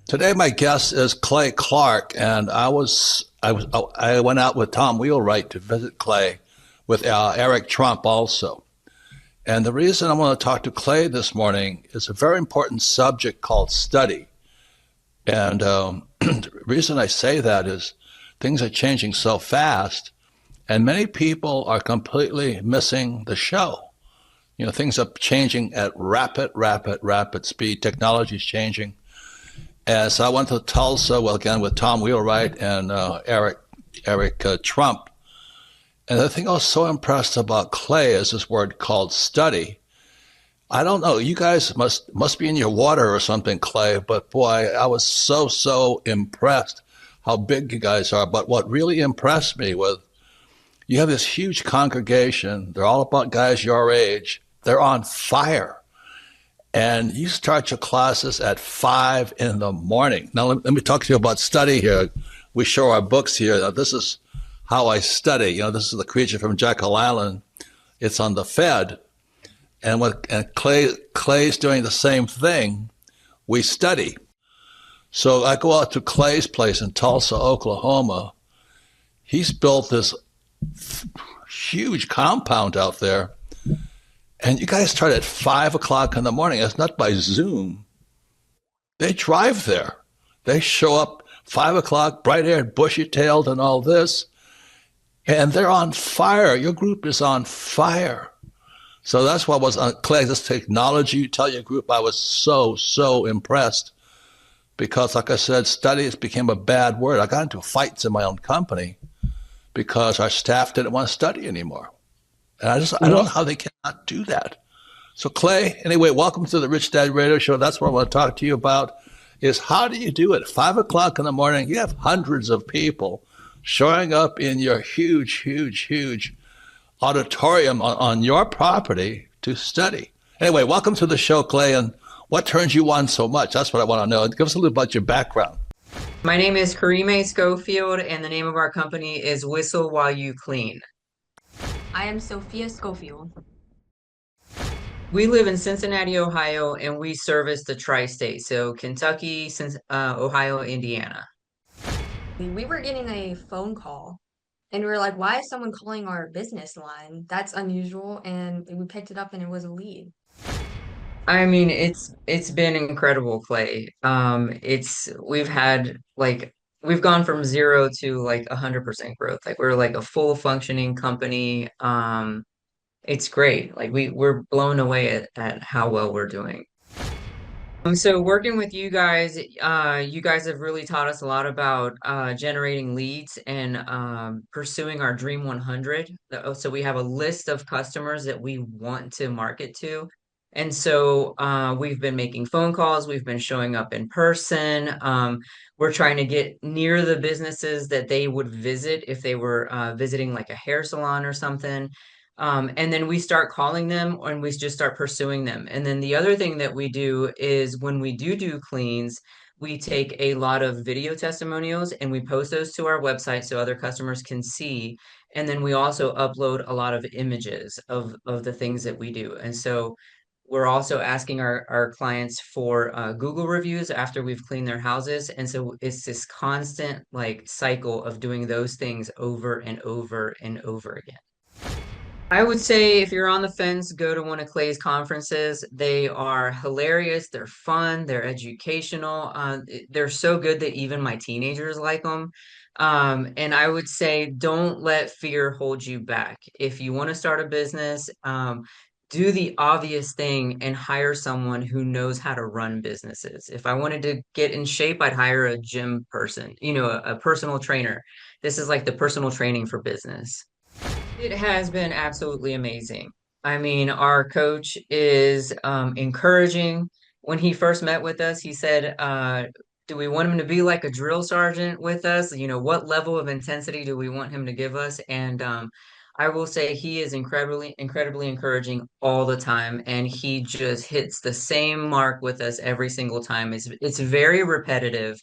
Today, my guest is Clay Clark, and I went out with Tom Wheelwright to visit Clay with Eric Trump also. And the reason I want to talk to Clay this morning is a very important subject called study. And the reason I say that is things are changing so fast, and many people are completely missing the show. Things are changing at rapid speed. Technology is changing. And so I went to Tulsa, well, again, with Tom Wheelwright and Eric Trump. And the thing I was so impressed about Clay is this word called study. I don't know, you guys must be in your water or something, Clay, but boy, I was so impressed how big you guys are. But what really impressed me was you have this huge congregation. They're all about guys your age. They're on fire. And you start your classes at 5 in the morning. Now, let me talk to you about study here. We show our books here. Now, this is how I study. You know, this is the creature from Jekyll Island. It's on the Fed. And Clay's doing the same thing. We study. So I go out to Clay's place in Tulsa, Oklahoma. He's built this huge compound out there. And you guys start at 5 o'clock in the morning. It's not by Zoom. They drive there. They show up 5 o'clock, bright-haired, bushy-tailed, and all this. And they're on fire. Your group is on fire. So that's what was on Clay, this technology. You tell your group I was so impressed. Because, like I said, studies became a bad word. I got into fights in my own company because our staff didn't want to study anymore. And I don't know how they cannot do that. So Clay, anyway, welcome to the Rich Dad Radio Show. That's what I want to talk to you about is how do you do it? 5 o'clock in the morning, you have hundreds of people showing up in your huge auditorium on your property to study. Anyway, welcome to the show, Clay. And what turns you on so much? That's what I want to know. Give us a little about your background. My name is Karime Schofield, and the name of our company is Whistle While You Clean. I am Sophia Schofield. We live in Cincinnati, Ohio, and we service the tri-state, so Kentucky, Ohio, Indiana. We were getting a phone call, and we were like, why is someone calling our business line? That's unusual, and we picked it up, and it was a lead. I mean, it's been incredible, Clay. We've gone from 0 to like 100% growth. Like we're like a full functioning company. It's great. Like we're blown away at how well we're doing. So working with you guys have really taught us a lot about generating leads and pursuing our Dream 100. So we have a list of customers that we want to market to. And so we've been making phone calls, we've been showing up in person. We're trying to get near the businesses that they would visit if they were visiting like a hair salon or something. And then we start calling them and we just start pursuing them. And then the other thing that we do is when we do cleans, we take a lot of video testimonials and we post those to our website so other customers can see. And then we also upload a lot of images of the things that we do. And so we're also asking our clients for Google reviews after we've cleaned their houses. And so it's this constant like cycle of doing those things over and over and over again. I would say if you're on the fence, go to one of Clay's conferences. They are hilarious. They're fun. They're educational. They're so good that even my teenagers like them. And I would say don't let fear hold you back. If you want to start a business, do the obvious thing and hire someone who knows how to run businesses. If I wanted to get in shape, I'd hire a gym person, a personal trainer. This is like the personal training for business. It has been absolutely amazing. I mean, our coach is encouraging. When he first met with us, he said, do we want him to be like a drill sergeant with us? What level of intensity do we want him to give us? And I will say he is incredibly encouraging all the time. And he just hits the same mark with us every single time. It's very repetitive.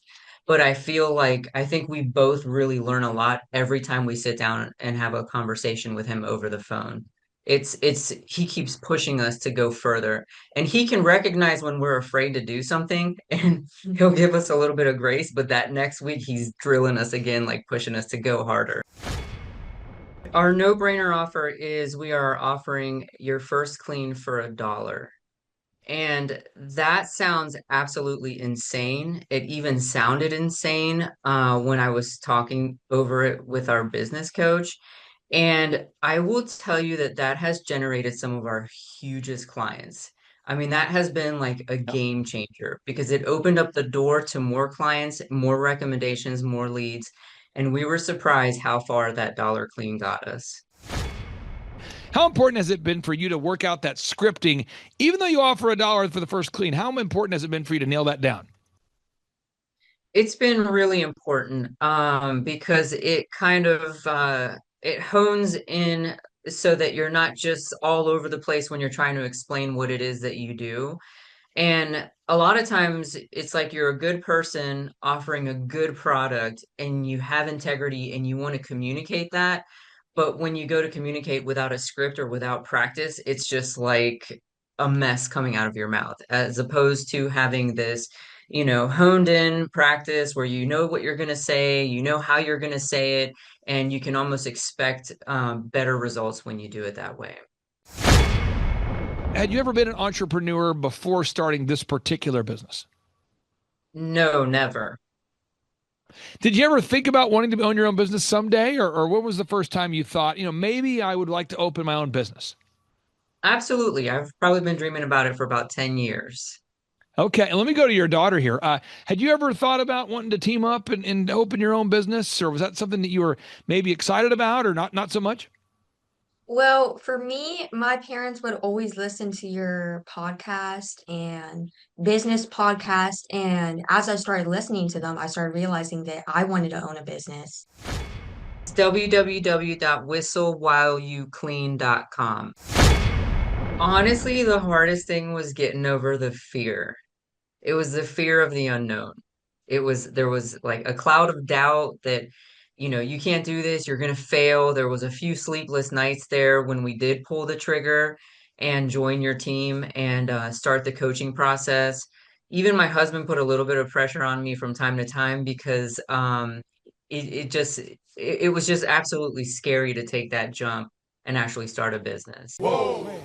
But I think we both really learn a lot every time we sit down and have a conversation with him over the phone. He keeps pushing us to go further, and he can recognize when we're afraid to do something and he'll give us a little bit of grace, but that next week he's drilling us again, like pushing us to go harder. Our no-brainer offer is we are offering your first clean for $1. And that sounds absolutely insane. It even sounded insane when I was talking over it with our business coach. And I will tell you that has generated some of our hugest clients. I mean, that has been like a game changer because it opened up the door to more clients, more recommendations, more leads. And we were surprised how far that Dollar Clean got us. How important has it been for you to work out that scripting, even though you offer $1 for the first clean? How important has it been for you to nail that down? It's been really important because it kind of it hones in so that you're not just all over the place when you're trying to explain what it is that you do. And a lot of times it's like you're a good person offering a good product and you have integrity and you want to communicate that. But when you go to communicate without a script or without practice, it's just like a mess coming out of your mouth, as opposed to having this, honed in practice where you know what you're going to say, you know how you're going to say it, and you can almost expect better results when you do it that way. Had you ever been an entrepreneur before starting this particular business? No, never. Did you ever think about wanting to own your own business someday? Or when was the first time you thought, maybe I would like to open my own business? Absolutely. I've probably been dreaming about it for about 10 years. Okay, and let me go to your daughter here. Had you ever thought about wanting to team up and open your own business, or was that something that you were maybe excited about, or not so much? Well, for me, my parents would always listen to your podcast and business podcast. And as I started listening to them, I started realizing that I wanted to own a business. It's www.whistlewhileyouclean.com. Honestly, the hardest thing was getting over the fear. It was the fear of the unknown. There was like a cloud of doubt that, you can't do this, you're gonna fail. There was a few sleepless nights there when we did pull the trigger and join your team and start the coaching process. Even my husband put a little bit of pressure on me from time to time because it was just absolutely scary to take that jump and actually start a business. Whoa.